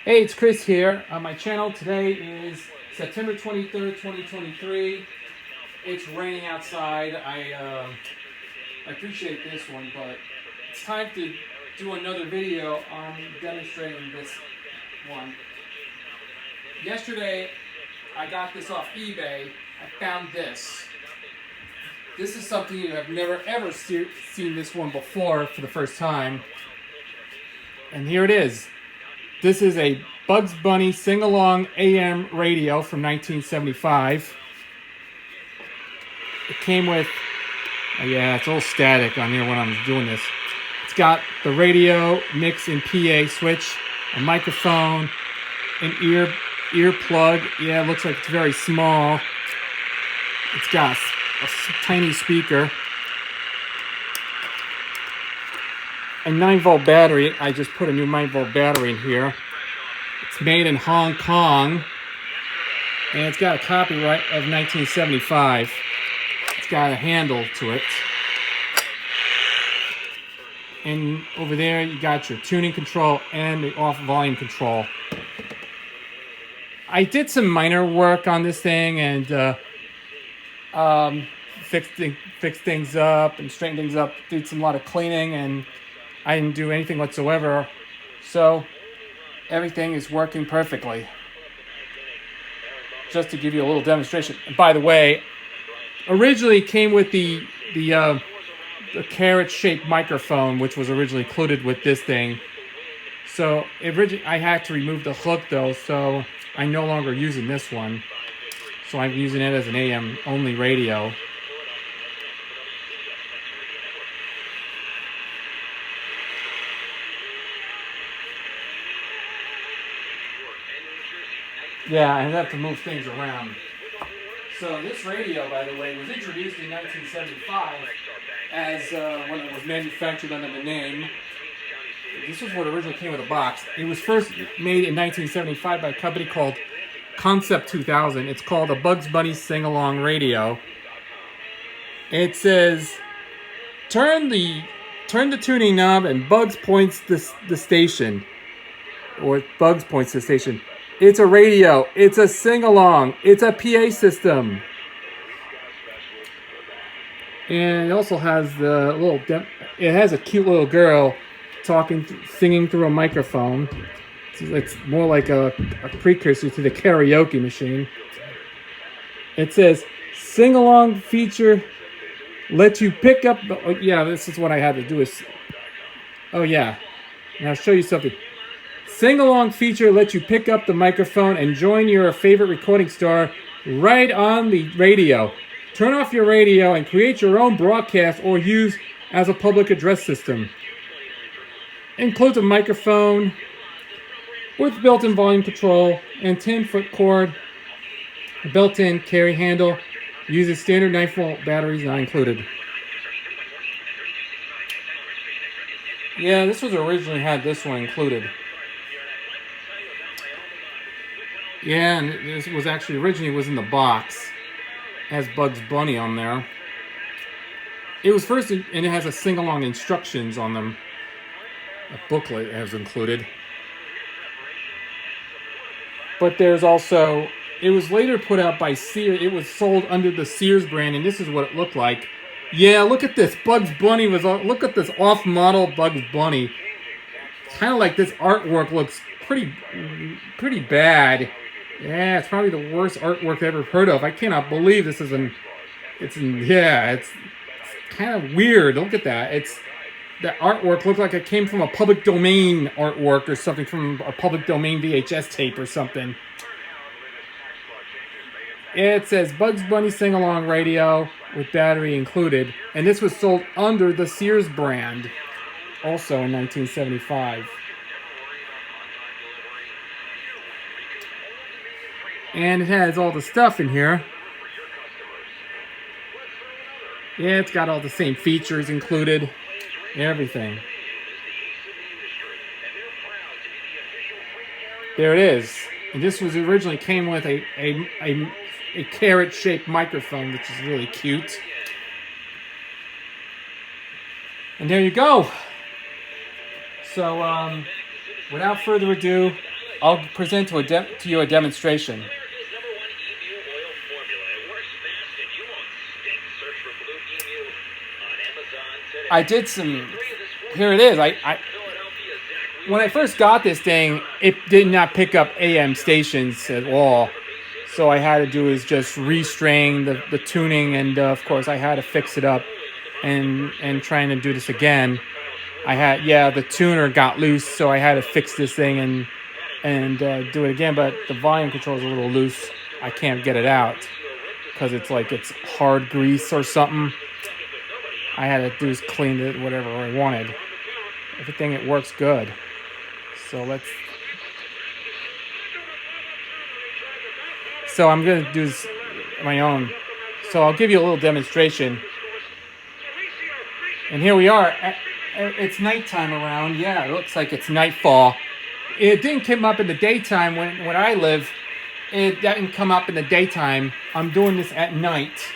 Hey, it's Chris here on my channel. Today is September 23rd, 2023. It's raining outside. I appreciate this one, but it's time to do another video on demonstrating this one. Yesterday, I got this off eBay. I found this. This is something you have never ever seen this one before for the first time. And here it is. This is a Bugs Bunny sing-along AM radio from 1975. It came with, yeah, it's all static on here when I'm doing this. It's got the radio, mix and PA switch, a microphone, an ear plug. Yeah, it looks like it's very small. It's got a tiny speaker. A 9-volt battery. I just put a new 9-volt battery in here. It's made in Hong Kong, and it's got a copyright of 1975. It's got a handle to it. And over there you got your tuning control and the off volume control. I did some minor work on this thing and fixed things up and straightened things up. Did a lot of cleaning, and I didn't do anything whatsoever, so everything is working perfectly. Just to give you a little demonstration. And by the way, originally it came with the carrot-shaped microphone, which was originally included with this thing. So I had to remove the hook though, so I'm no longer using this one. So I'm using it as an AM only radio. Yeah, I have to move things around. So this radio, by the way, was introduced in 1975 as when it was manufactured under the name. This was what originally came with a box. It was first made in 1975 by a company called Concept 2000. It's called a Bugs Bunny Sing-Along Radio. It says, turn the tuning knob and Bugs points the station. Or Bugs points the station. It's a radio. It's a sing-along. It's a PA system. And it also has the little... It has a cute little girl singing through a microphone. It's more like a precursor to the karaoke machine. It says, sing-along feature lets you pick up... Oh, yeah, this is what I had to do. Oh, yeah. Now I'll show you something. Sing-along feature lets you pick up the microphone and join your favorite recording star right on the radio. Turn off your radio and create your own broadcast or use as a public address system. Includes a microphone with built-in volume control and 10-foot cord. A built-in carry handle. Uses standard 9-volt batteries, not included. Yeah, this was originally had this one included. Yeah, and this was actually originally was in the box. It has Bugs Bunny on there. It was first, and it has a sing-along instructions on them. A booklet has included. But there's also, it was later put out by Sears. It was sold under the Sears brand, and this is what it looked like. Yeah, look at this. Bugs Bunny was, look at this off-model Bugs Bunny. Kind of like this artwork looks pretty bad. Yeah, it's probably the worst artwork I've ever heard of. I cannot believe this is it's kind of weird. Look at that. The artwork looked like it came from a public domain artwork or something, from a public domain VHS tape or something. It says Bugs Bunny Sing-Along Radio with battery included, and this was sold under the Sears brand, also in 1975. And it has all the stuff in here. Yeah, it's got all the same features included. Everything. There it is. And this was originally came with a carrot-shaped microphone, which is really cute. And there you go. So, without further ado, I'll present to you a demonstration. I did some. Here it is. When I first got this thing, it did not pick up AM stations at all. So I had to do is just restring the tuning, and of course I had to fix it up, and trying to do this again. The tuner got loose, so I had to fix this thing and do it again. But the volume control is a little loose. I can't get it out because it's like it's hard grease or something. I had to do is clean it whatever I wanted. Everything it works good. So I'm gonna do this my own. So I'll give you a little demonstration. And here we are. It's nighttime around. Yeah, it looks like it's nightfall. It didn't come up in the daytime when I live. It didn't come up in the daytime. I'm doing this at night.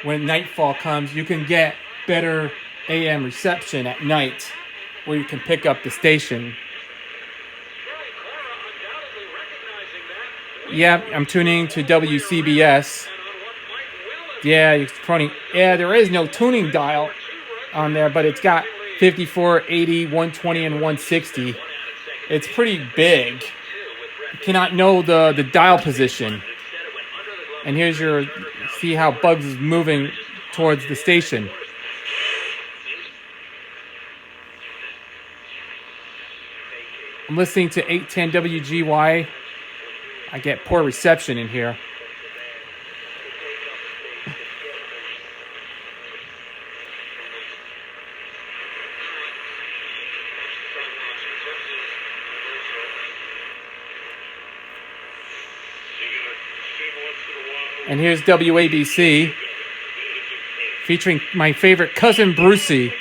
When nightfall comes, you can get better AM reception at night where you can pick up the station. Yeah, I'm tuning to WCBS. Yeah, there is no tuning dial on there, but it's got 54, 80, 120, and 160. It's pretty big. You cannot know the dial position. And see how Bugs is moving towards the station. I'm listening to 810 WGY. I get poor reception in here. And here's WABC featuring my favorite cousin Brucey.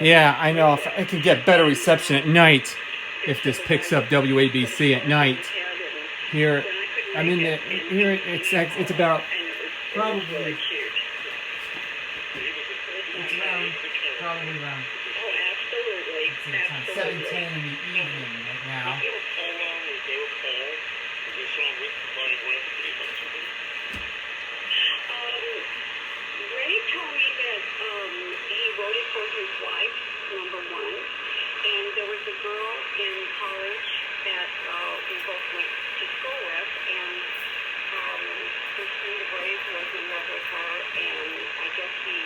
Yeah, I know. If I can get better reception at night, if this picks up WABC at night. Here, I'm in the here. It's about probably around 7:10 in the evening right now. Ray told me that he wrote it for his wife, number one, and there was a girl in college that we both went to school with, and Christine Brave was in love with her, and I guess he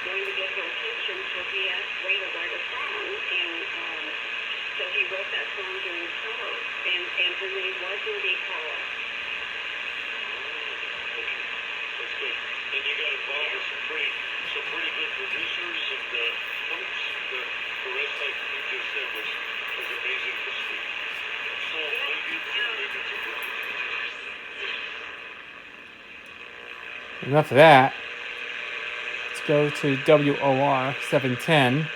wanted to get her attention, so he asked Ray to write a song, and so he wrote that song during the summer, and her name was indeed Paula. That's good. And you got involved with some pretty good producers and folks. The rest, like you just said, was amazing to see. So maybe it's a good. Enough of that. Let's go to WOR 710.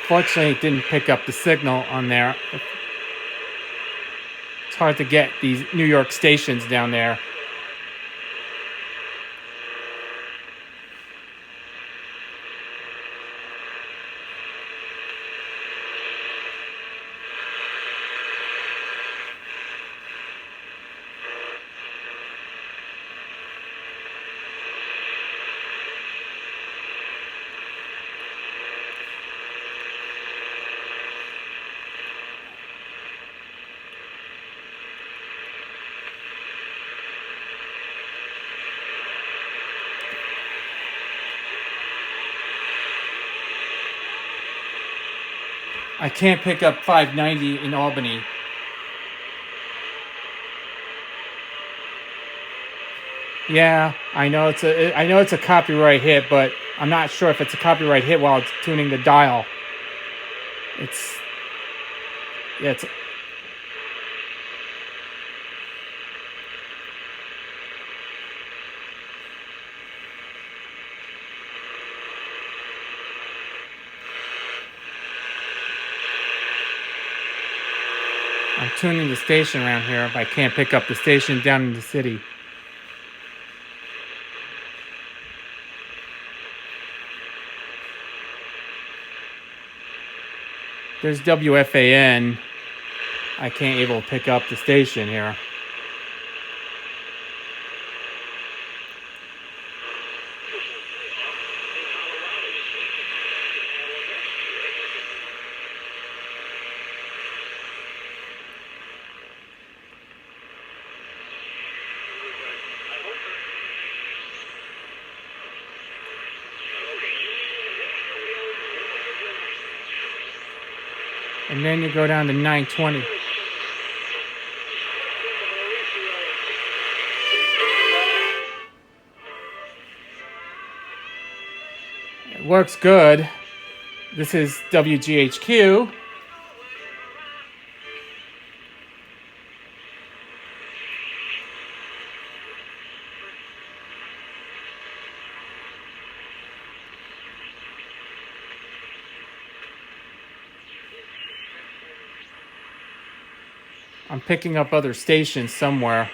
Fortunately, it didn't pick up the signal on there. It's hard to get these New York stations down there. I can't pick up 590 in Albany. Yeah, I know it's a copyright hit, but I'm not sure if it's a copyright hit while it's tuning the dial. It's yeah, it's I'm tuning the station around here, but I can't pick up the station down in the city. There's WFAN. I can't able to pick up the station here. And then you go down to 920. It works good. This is WGHQ. I'm picking up other stations somewhere.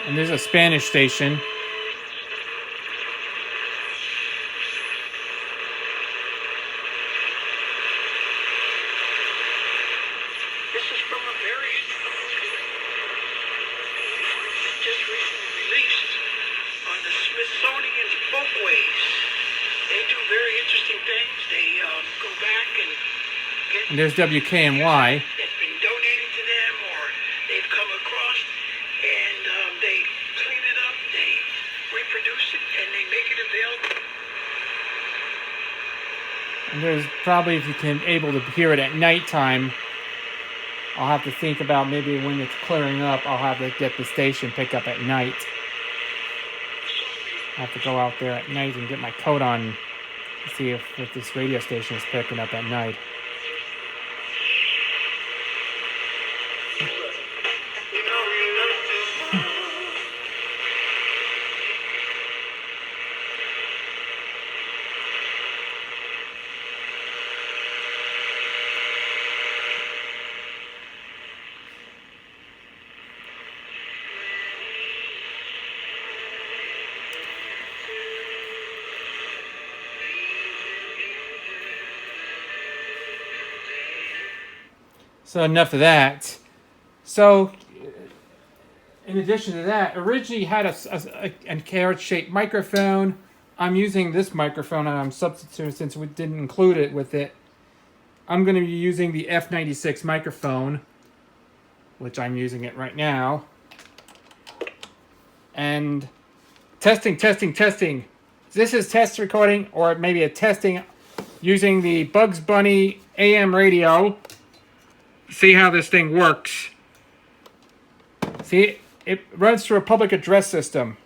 And there's a Spanish station. And there's WKNY. That's been donated to them, or they've come across, and they clean it up, they reproduce it, and they make it available. And there's probably, if you can able to hear it at nighttime, I'll have to think about maybe when it's clearing up, I'll have to get the station pick up at night. I have to go out there at night and get my coat on to see if this radio station is picking up at night. So enough of that. So, in addition to that, originally had a carrot-shaped microphone. I'm using this microphone, and I'm substituting since we didn't include it with it. I'm going to be using the F96 microphone, which I'm using it right now. And testing. This is test recording, or maybe a testing using the Bugs Bunny AM radio. See how this thing works. See, it runs through a public address system.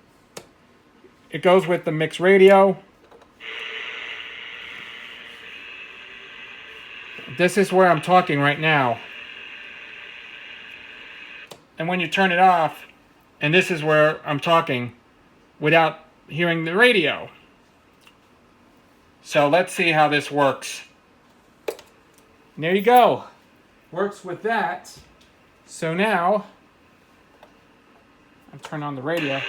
It goes with the mixed radio. This is where I'm talking right now. And when you turn it off, and this is where I'm talking without hearing the radio. So let's see how this works. And there you go. Works with that. So now, I'll turn on the radio.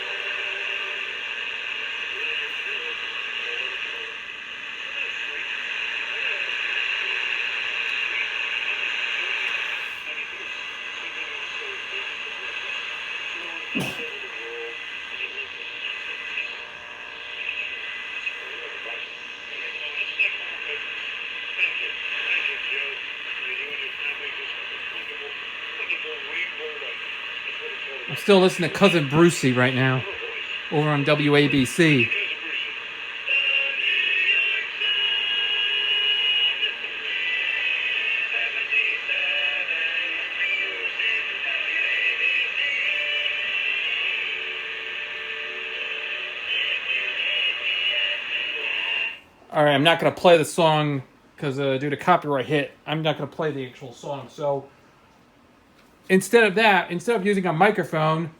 I'm still listening to Cousin Brucey right now over on WABC. All right, I'm not going to play the song because due to copyright hit, I'm not going to play the actual song. So instead of using a microphone,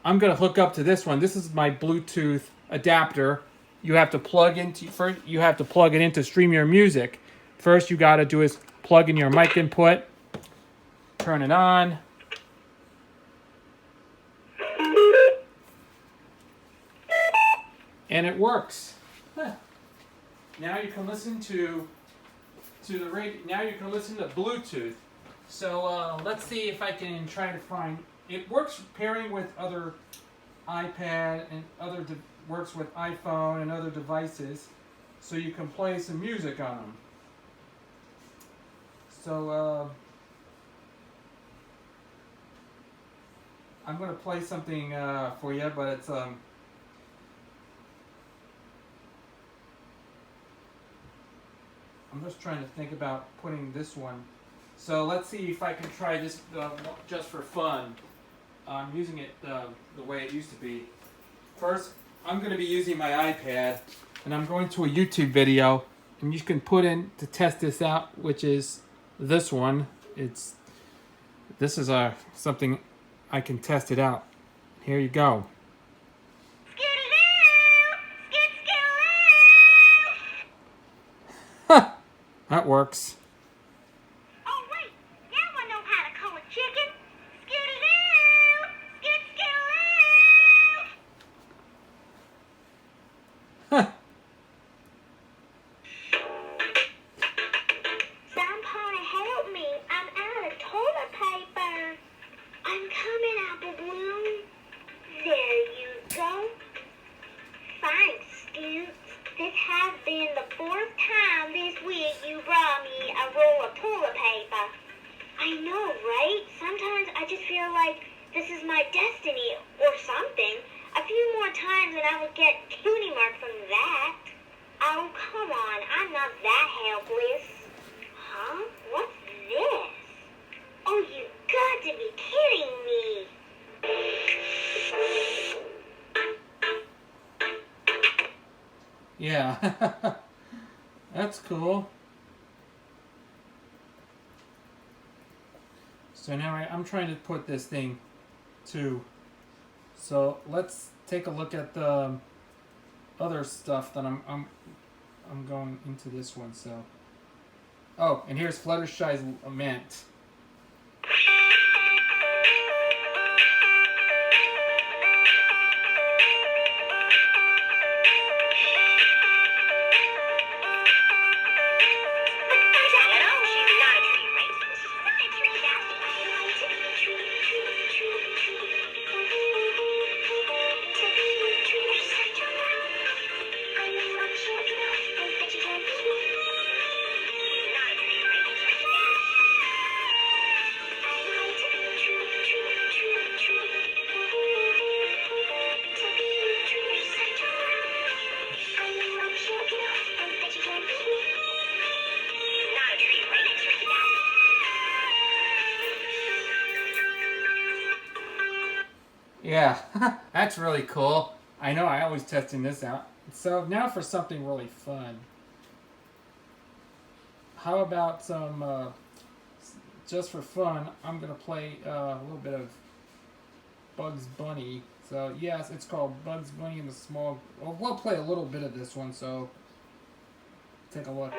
I'm going to hook up to this one. This is my Bluetooth adapter. You have to plug into first. You have to plug it in to stream your music. First, you got to do is plug in your mic input, turn it on, and it works. Huh. Now you can listen to the radio. Now you can listen to Bluetooth. So let's see if I can try to find. It works pairing with other iPad and works with iPhone and other devices, so you can play some music on them. So I'm going to play something for you, but it's I'm just trying to think about putting this one. So let's see if I can try this just for fun. I'm using it the way it used to be. First, I'm going to be using my iPad, and I'm going to a YouTube video, and you can put in to test this out, which is this one. This is something I can test it out. Here you go. That works. Oh, wait. Now I know how to call a chicken. Skitty-doo! Skit-skitty-doo! Huh. Somebody help me. I'm out of toilet paper. I'm coming out the blue. There you go. Thanks, Scoots. This has been the 4th time this week you brought me a roll of toilet paper. I know, right? Sometimes I just feel like this is my destiny or something. A few more times and I would get cutie mark from that. Oh, come on. I'm not that helpless. Huh? What's this? Oh, you got to be kidding me. Yeah. That's cool. So now I'm trying to put this thing too. So let's take a look at the other stuff that I'm going into this one. So, oh, and here's Fluttershy's Lament. Yeah, that's really cool. I know, I always testing this out. So now for something really fun. How about some, just for fun, I'm going to play a little bit of Bugs Bunny. So yes, it's called Bugs Bunny in the Small... Well, we'll play a little bit of this one, so take a look.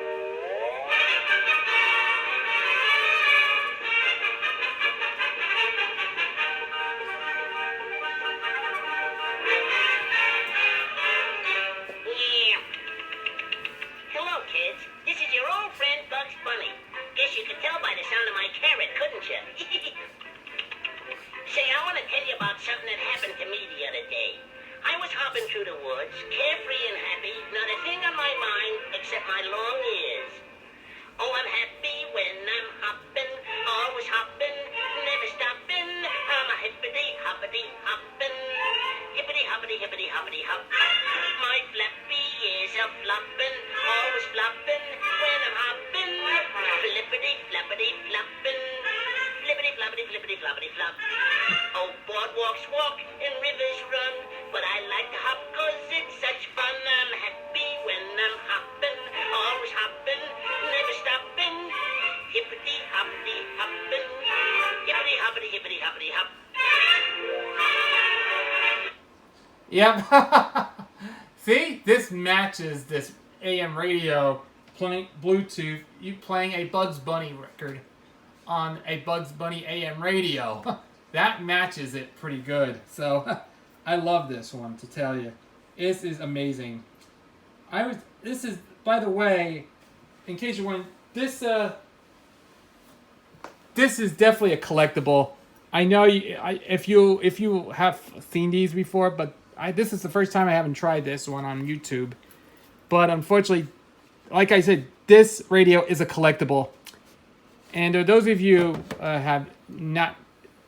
Say, I want to tell you about something that happened to me the other day. I was hopping through the woods, carefree and happy, not a thing on my mind except my long ears. Oh, I'm happy when I'm hopping, always hopping, never stopping. I'm a hippity hoppity hippity hoppin', hippity hoppity hippity hoppity hop. My flappy is a floppin', always floppin' when I'm hoppin'. Flippity flappity floppin', flippity floppity flippity floppity flop. Oh, boardwalks walk and rivers run, but I like to hop 'cause it's such fun. I'm happy when I'm hoppin', always hoppin', never stoppin'. Hippity hoppity hoppin', hippity hoppity hippity hoppity hop. Yep. See, this matches this AM radio playing Bluetooth. You playing a Bugs Bunny record on a Bugs Bunny AM radio. That matches it pretty good. So I love this one, to tell you. This is amazing. This is, by the way, in case you're wondering, this is definitely a collectible. I know if you have seen these before, but this is the first time I haven't tried this one on YouTube. But unfortunately, like I said, this radio is a collectible. And those of you have not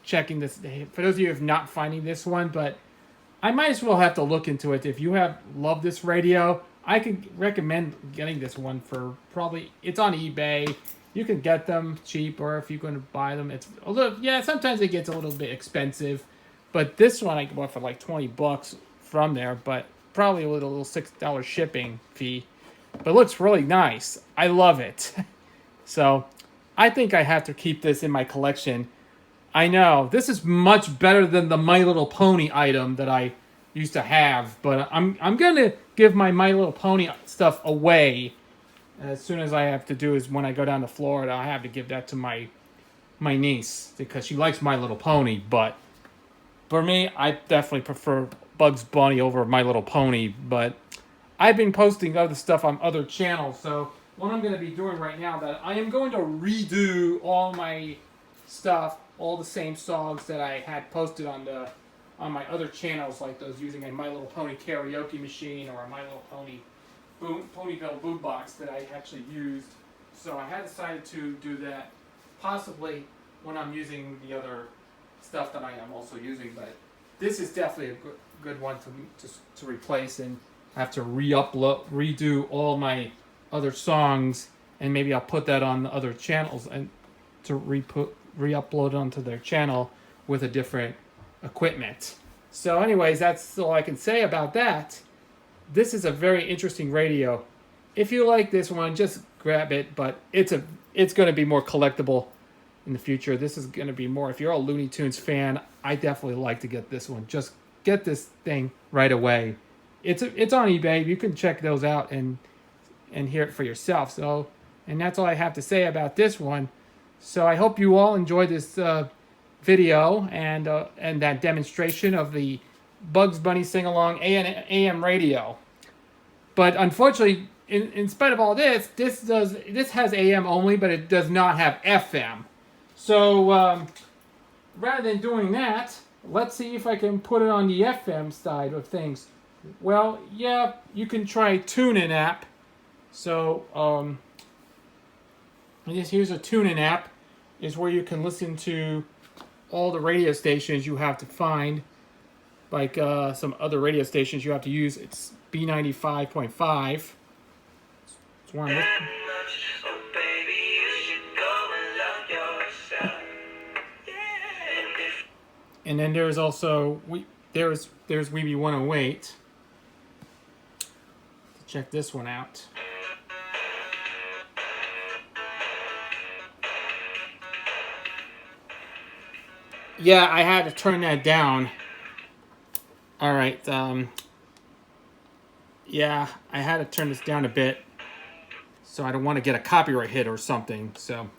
checking this, for those of you who have not finding this one, but I might as well have to look into it. If you have loved this radio, I could recommend getting this one for it's on eBay. You can get them cheap, or if you're going to buy them, it's a little, sometimes it gets a little bit expensive. But this one I bought for like $20 from there, but probably a little $6 shipping fee. But it looks really nice. I love it. So I think I have to keep this in my collection. I know, this is much better than the My Little Pony item that I used to have. But I'm going to give my My Little Pony stuff away. As soon as I have to do is when I go down to Florida, I have to give that to my niece. Because she likes My Little Pony. But for me, I definitely prefer Bugs Bunny over My Little Pony. But I've been posting other stuff on other channels. So what I'm going to be doing right now, that I am going to redo all my stuff, all the same songs that I had posted on my other channels, like those using a My Little Pony karaoke machine or a My Little Pony Ponyville Boombox that I actually used. So I had decided to do that possibly when I'm using the other stuff that I am also using. But this is definitely a good one to replace, and have to redo all my other songs, and maybe I'll put that on the other channels and to re-upload onto their channel with a different equipment. So anyways, that's all I can say about that. This is a very interesting radio. If you like this one, just grab it, but it's going to be more collectible in the future. This is going to be more, if you're a Looney Tunes fan, I definitely like to get this one. Just get this thing right away. It's on eBay. You can check those out and hear it for yourself. So, and that's all I have to say about this one. So I hope you all enjoyed this video and that demonstration of the Bugs Bunny sing-along AM radio. But unfortunately, in spite of all this, this has AM only, but it does not have FM. So rather than doing that, let's see if I can put it on the FM side of things. Well, yeah, you can try TuneIn app. So here's a TuneIn app, is where you can listen to all the radio stations you have to find. Like some other radio stations you have to use. It's B95.5. It's one. And then there's also there's Weeby 108. Check this one out. Yeah, I had to turn that down. All right. Yeah, I had to turn this down a bit, so I don't want to get a copyright hit or something. So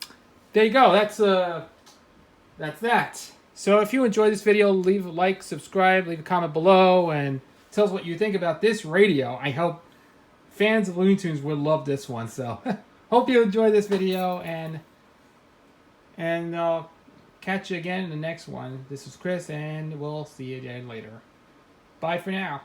there you go. That's that. So if you enjoyed this video, leave a like, subscribe, leave a comment below, and tell us what you think about this radio. I hope fans of Looney Tunes will love this one. So hope you enjoyed this video, and I'll catch you again in the next one. This is Chris, and we'll see you again later. Bye for now.